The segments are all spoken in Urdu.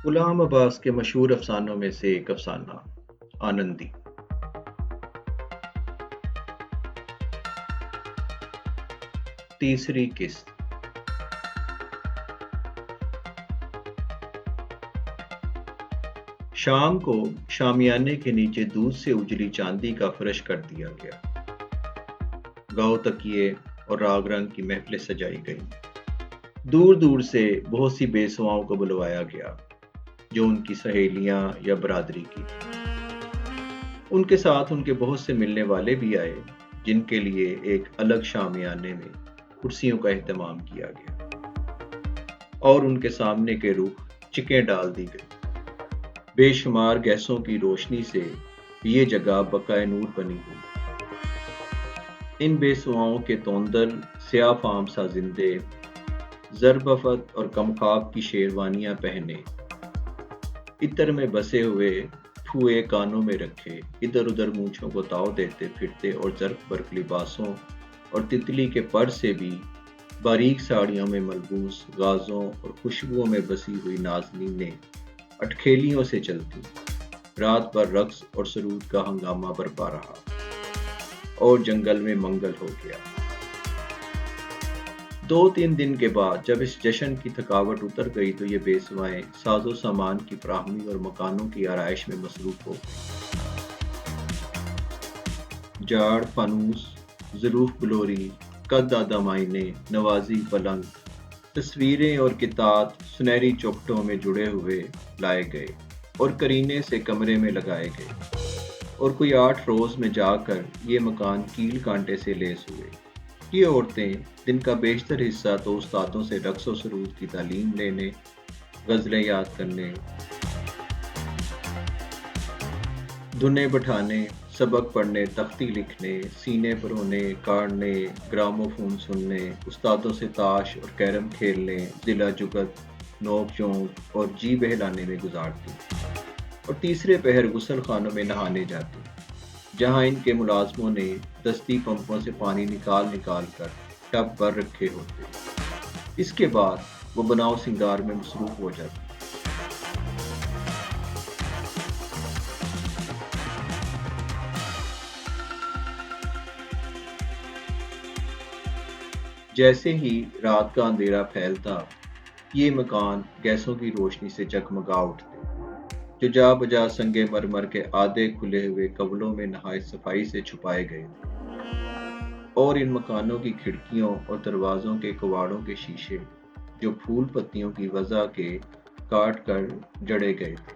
غلام عباس کے مشہور افسانوں میں سے ایک افسانہ آنندی۔ تیسری قسط۔ شام کو شامیانے کے نیچے دودھ سے اجلی چاندی کا فرش کر دیا گیا۔ گاؤ تکیے اور راگ رنگ کی محفلیں سجائی گئیں۔ دور دور سے بہت سی بیسواؤں کو بلوایا گیا جو ان کی سہیلیاں یا برادری کی تھی۔ ان کے ساتھ ان کے بہت سے ملنے والے بھی آئے جن کے لیے ایک الگ شامیانے میں کرسیوں کا اہتمام کیا گیا اور ان کے سامنے کے رخ چکیں ڈال دی گئی۔ بے شمار گیسوں کی روشنی سے یہ جگہ بقائے نور بنی ہوئی۔ ان بیسواؤں کے توندل سیاہ فام سازندے زربفت اور کمخاب کی شیروانیاں پہنے، عطر میں بسے ہوئے پھوئے کانوں میں رکھے، ادھر ادھر مونچھوں کو تاؤ دیتے پھرتے اور زرق برق لباسوں اور تتلی کے پر سے بھی باریک ساڑیوں میں ملبوس غازوں اور خوشبوؤں میں بسی ہوئی نازنینیں اٹکھیلیوں سے چلتی، رات بھر رقص اور سرود کا ہنگامہ برپا رہا اور جنگل میں منگل ہو گیا۔ 2-3 دن کے بعد جب اس جشن کی تھکاوٹ اتر گئی تو یہ بیسوائیں ساز و سامان کی فراہمی اور مکانوں کی آرائش میں مصروف ہو گئی۔ جاڑ فانوس، ظروف بلوری، قد دادم آئینے، نوازی پلنگ، تصویریں اور کتات سنہری چوکھٹوں میں جڑے ہوئے لائے گئے اور کرینے سے کمرے میں لگائے گئے، اور کوئی 8 روز میں جا کر یہ مکان کیل کانٹے سے لیس ہوئے۔ یہ عورتیں دن کا بیشتر حصہ تو استادوں سے رقص و سرود کی تعلیم لینے، غزلیں یاد کرنے، دھنیں بٹھانے، سبق پڑھنے، تختی لکھنے، سینے پرونے، کاڑنے، گراموفون سننے، استادوں سے تاش اور کیرم کھیلنے، ضلع جگت، نوک جھونک اور جی بہلانے میں گزارتی، اور تیسرے پہر غسل خانوں میں نہانے جاتی جہاں ان کے ملازموں نے دستی پمپوں سے پانی نکال نکال کر ٹب بھر رکھے ہوتے۔ اس کے بعد وہ بناؤ سنگار میں مصروف ہو جاتی۔ جیسے ہی رات کا اندھیرا پھیلتا، یہ مکان گیسوں کی روشنی سے جگمگا اٹھتے جو جا بجا سنگے مرمر کے آدھے کھلے ہوئے کنولوں میں نہایت صفائی سے چھپائے گئے تھے، اور ان مکانوں کی کھڑکیوں اور دروازوں کے کواڑوں کے شیشے جو پھول پتیوں کی وضع کے کاٹ کر جڑے گئے تھے،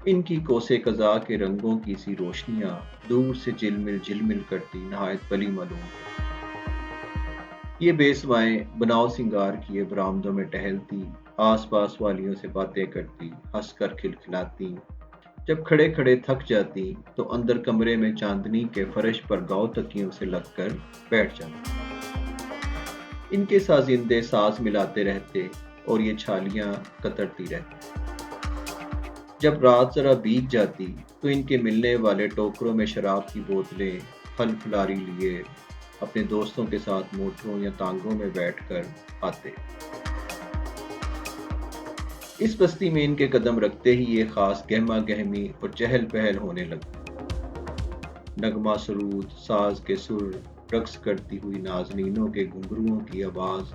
ان کی کوسے قزا کے رنگوں کی سی روشنیاں دور سے جلمل کرتی نہایت بلی معلوم ہوتی۔ یہ بیسوائیں بناؤ سنگار کیے برآمدوں میں ٹہلتی، آس پاس والیوں سے باتیں کرتی، ہنس کر کھلکھلاتی۔ جب کھڑے کھڑے تھک جاتی تو اندر کمرے میں چاندنی کے فرش پر گاؤ تکیوں سے لگ کر بیٹھ جاتی۔ ان کے سازندے ساز ملاتے رہتے اور یہ چھالیاں کترتی رہتی۔ جب رات ذرا بیت جاتی تو ان کے ملنے والے ٹوکروں میں شراب کی بوتلیں پھل پھلاری لیے اپنے دوستوں کے ساتھ موٹروں یا تانگوں میں بیٹھ کر آتے۔ اس بستی میں ان کے قدم رکھتے ہی یہ خاص گہما گہمی اور چہل پہل ہونے لگتی۔ نغمہ سرود، ساز کے سر، رقص کرتی ہوئی نازنینوں کے گھنگروؤں کی آواز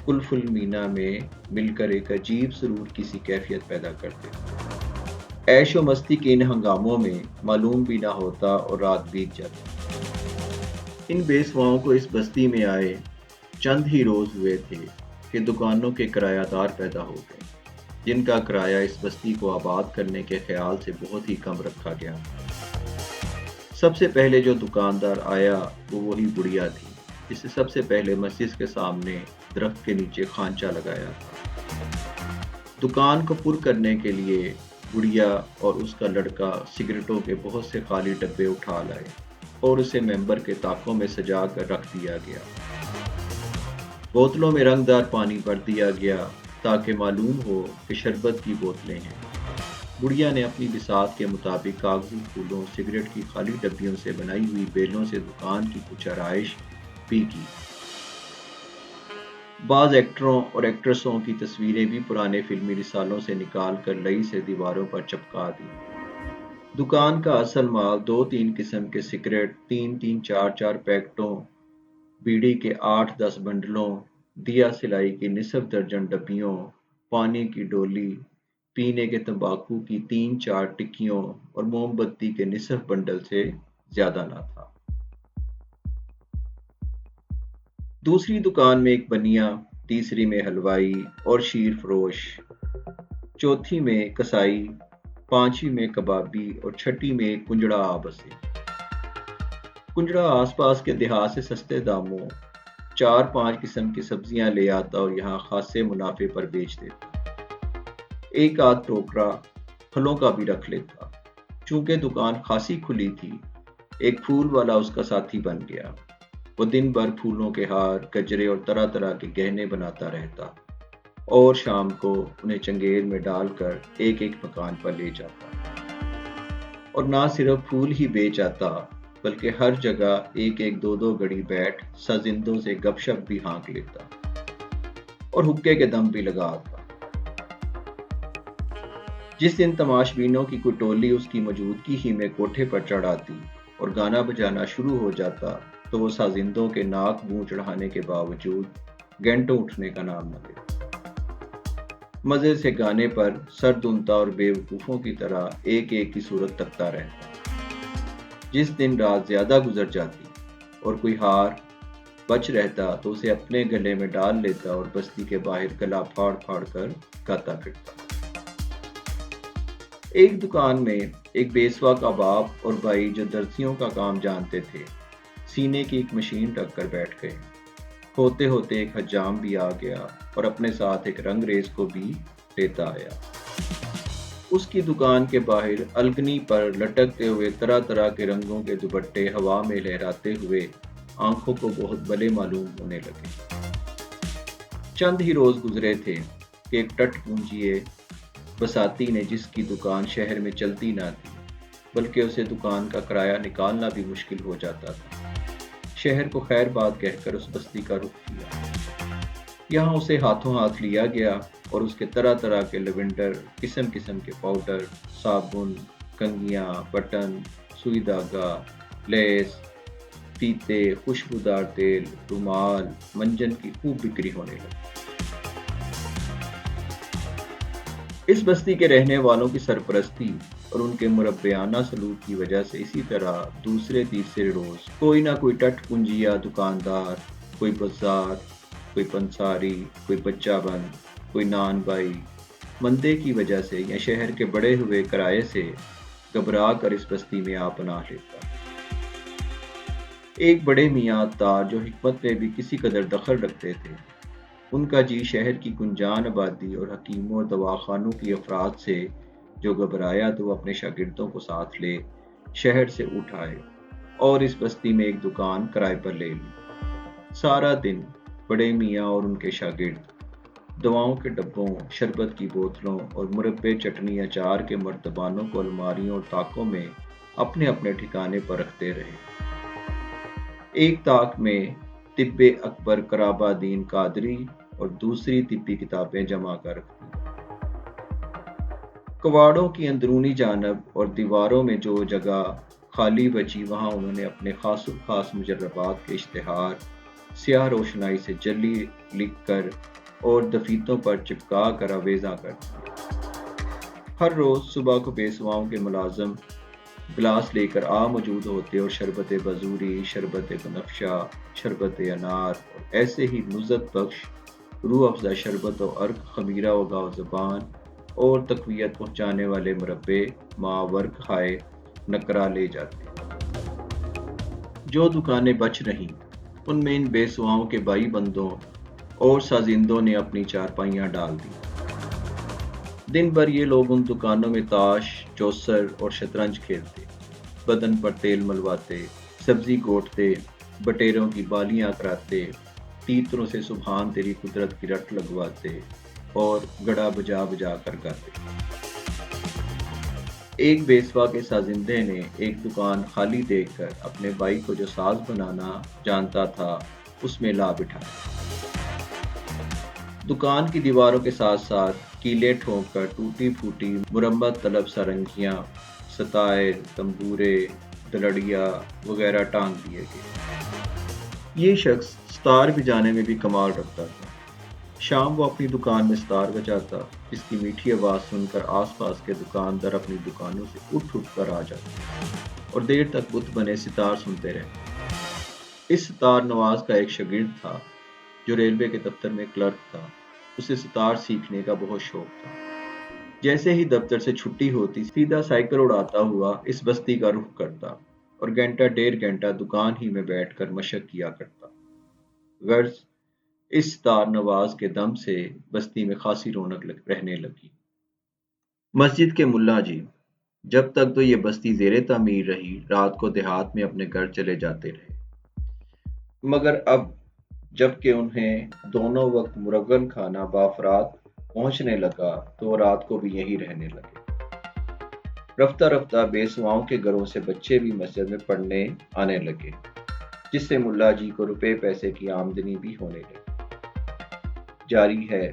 کلف المینا میں مل کر ایک عجیب سرور کی سی کیفیت پیدا کرتے۔ عیش و مستی کے ان ہنگاموں میں معلوم بھی نہ ہوتا اور رات بیت جاتی۔ ان بیسواؤں کو اس بستی میں آئے چند ہی روز ہوئے تھے کہ دکانوں کے کرایہ دار پیدا ہو گئے جن کا کرایہ اس بستی کو آباد کرنے کے خیال سے بہت ہی کم رکھا گیا۔ سب سے پہلے جو دکاندار آیا وہ وہی بڑھیا تھی جس نے سب سے پہلے مسجد کے سامنے درخت کے نیچے خانچہ لگایا تھا۔ دکان کو پر کرنے کے لیے بڑھیا اور اس کا لڑکا سگریٹوں کے بہت سے خالی ڈبے اٹھا لائے اور اسے ممبر کے طاقوں میں سجا کر رکھ دیا گیا۔ بوتلوں میں رنگ دار پانی بھر دیا گیا تاکہ معلوم ہو کہ شربت کی بوتلیں ہیں۔ بڑھیا نے اپنی بساط کے مطابق کاغذی پھولوں، سگریٹ کی خالی ڈبیوں سے بنائی ہوئی بیلوں سے دکان کی کچھ آرائش بھی کی۔ بعض ایکٹروں اور ایکٹریسوں کی تصویریں بھی پرانے فلمی رسالوں سے نکال کر لئی سے دیواروں پر چپکا دی۔ دکان کا اصل مال 2-3 قسم کے سگریٹ، 3-3 4-4 پیکٹوں، بیڑی کے 8-10 بنڈلوں، دیا سلائی کی نصف درجن ڈبیوں، پانی کی ڈولی، پینے کے تمباکو کی 3-4 ٹکیوں اور موم بتی کے نصف بنڈل سے زیادہ نہ تھا۔ دوسری دکان میں ایک بنیا، تیسری میں حلوائی اور شیر فروش، چوتھی میں کسائی، پانچویں میں کبابی اور چھٹی میں ایک کنجڑا آ بسے۔ کنجڑا آس پاس کے دیہات سے سستے داموں 4-5 قسم کی سبزیاں لے آتا اور یہاں خاصے منافع پر بیچ دیتا۔ ایک آدھ ٹوکرا پھلوں کا بھی رکھ لیتا۔ چونکہ دکان خاصی کھلی تھی، ایک پھول والا اس کا ساتھی بن گیا۔ وہ دن بھر پھولوں کے ہار، گجرے اور طرح طرح کے گہنے بناتا رہتا اور شام کو انہیں چنگیل میں ڈال کر ایک ایک مکان پر لے جاتا۔ اور نہ صرف پھول ہی بیچ آتا بلکہ ہر جگہ ایک ایک 2-2 گھڑی بیٹھ سازندوں سے گپ شپ بھی ہانک لیتا اور حقے کے دم بھی لگا آتا۔ جس دن تماش بینوں کی کوئی ٹولی اس کی موجودگی ہی میں کوٹھے پر چڑھ آتی اور گانا بجانا شروع ہو جاتا تو وہ سازندوں کے ناک منہ چڑھانے کے باوجود گھنٹوں اٹھنے کا نام نہ لیتا۔ مزے سے گانے پر سر دھنتا اور بے وقوفوں کی طرح ایک ایک کی صورت تکتا رہتا۔ جس دن رات زیادہ گزر جاتی اور کوئی ہار بچ رہتا تو اسے اپنے گلے میں ڈال لیتا اور بستی کے باہر گلا پھاڑ پھاڑ کر گاتا پھرتا۔ ایک دکان میں ایک بیسوا کا باپ اور بھائی جو درزیوں کا کام جانتے تھے، سینے کی ایک مشین رکھ کر بیٹھ گئے۔ ہوتے ہوتے ایک حجام بھی آ گیا اور اپنے ساتھ ایک رنگ ریز کو بھی لیتا آیا۔ اس کی دکان کے باہر الگنی پر لٹکتے ہوئے طرح طرح کے رنگوں کے دوپٹے ہوا میں لہراتے ہوئے آنکھوں کو بہت بھلے معلوم ہونے لگے۔ چند ہی روز گزرے تھے کہ ایک ٹٹ پونجیے بساتی نے، جس کی دکان شہر میں چلتی نہ تھی بلکہ اسے دکان کا کرایہ نکالنا بھی مشکل ہو جاتا تھا، شہر کو خیر بات کہہ کر اس بستی کا رخ کیا۔ یہاں اسے ہاتھوں ہاتھ لیا گیا اور اس کے طرح طرح کے لیونڈر، قسم قسم کے پاؤڈر، صابن، کنگھیاں، بٹن، سوئی دھاگا، لیس، فیتے، خوشبودار تیل، رومال، منجن کی خوب بکری ہونے لگی۔ اس بستی کے رہنے والوں کی سرپرستی اور ان کے مربیانہ سلوک کی وجہ سے اسی طرح دوسرے تیسرے روز کوئی نہ کوئی ٹٹ پنجیا دکاندار، کوئی بزار، کوئی پنساری، کوئی بچہ بند، کوئی نان بائی مندے کی وجہ سے یا شہر کے بڑے ہوئے کرائے سے گھبرا کر اس بستی میں آ پناہ لیتا۔ ایک بڑے میاں عطار جو حکمت میں بھی کسی قدر دخل رکھتے تھے، ان کا جی شہر کی گنجان آبادی اور حکیموں اور دواخانوں کی افراد سے جو گھبرایا تو وہ اپنے شاگردوں کو ساتھ لے شہر سے اٹھ آئے اور اس بستی میں ایک دکان کرائے پر لے لی۔ سارا دن بڑے میاں اور ان کے شاگرد دواؤں کے ڈبوں، شربت کی بوتلوں اور مربے، چٹنی، اچار کے مرتبانوں کو الماریوں اور طاقوں میں اپنے اپنے ٹھکانے پر رکھتے رہے۔ ایک طاق میں طب اکبر قرابہ دین قادری اور دوسری طبی کتابیں جمع کر رکھتی۔ کواڑوں کی اندرونی جانب اور دیواروں میں جو جگہ خالی بچی وہاں انہوں نے اپنے خاص الخاص مجربات کے اشتہار سیاہ روشنائی سے جلی لکھ کر اور دفیتوں پر چپکا کر آویزاں کر دیا۔ ہر روز صبح کو پیشواؤں کے ملازم گلاس لے کر موجود ہوتے اور شربت بزوری، شربت بنفشہ، شربت انار اور ایسے ہی لذت بخش روح افزا شربت و عرق، خمیرہ و گاو زبان اور تقویت پہنچانے والے مربے ماں ورک ہائے نکرا لے جاتے۔ جو دکانیں بچ رہیں ان میں ان بے سواؤں کے بائی بندوں اور سازندوں نے اپنی چارپائیاں ڈال دی۔ دن بھر یہ لوگ ان دکانوں میں تاش، چوسر اور شطرنج کھیلتے، بدن پر تیل ملواتے، سبزی گوٹتے، بٹیروں کی بالیاں کراتے، تیتروں سے سبحان تیری قدرت کی رٹ لگواتے اور گڑا بجا بجا کر گاتے۔ ایک بیسوا کے سازندے نے ایک دکان خالی دیکھ کر اپنے بھائی کو جو ساز بنانا جانتا تھا اس میں لا بٹھایا۔ دکان کی دیواروں کے ساتھ ساتھ کیلیں ٹھونک کر ٹوٹی پھوٹی مرمت طلب سرنگیاں، ستائر، تمبورے، دلڑیا وغیرہ ٹانگ دیے گئے۔ یہ شخص ستار بجانے میں بھی کمال رکھتا تھا۔ شام وہ اپنی دکان میں ستار بجاتا، جس کی میٹھی آواز سن کر آس پاس کے دکاندار اپنی دکانوں سے اٹھ کر آ جاتے اور دیر تک بت بنے ستار سنتے رہتے۔ اس ستار نواز کا ایک شاگرد تھا جو ریلوے کے دفتر میں کلرک تھا۔ اسے ستار سیکھنے کا بہت شوق تھا۔ جیسے ہی دفتر سے چھٹی ہوتی سیدھا سائیکل اڑاتا ہوا اس بستی کا رخ کرتا اور گھنٹہ ڈیڑھ گھنٹہ دکان ہی میں بیٹھ کر مشق کیا کرتا۔ غرض اس ستار نواز کے دم سے بستی میں خاصی رونق رہنے لگی۔ مسجد کے ملا جی جب تک تو یہ بستی زیر تعمیر رہی رات کو دیہات میں اپنے گھر چلے جاتے رہے، مگر اب جب کہ انہیں دونوں وقت مرغن کھانا بافرات پہنچنے لگا تو رات کو بھی یہیں رہنے لگے۔ رفتہ رفتہ بے سواؤں کے گھروں سے بچے بھی مسجد میں پڑھنے آنے لگے، جس سے ملا جی کو روپے پیسے کی آمدنی بھی ہونے لگی۔ جاری ہے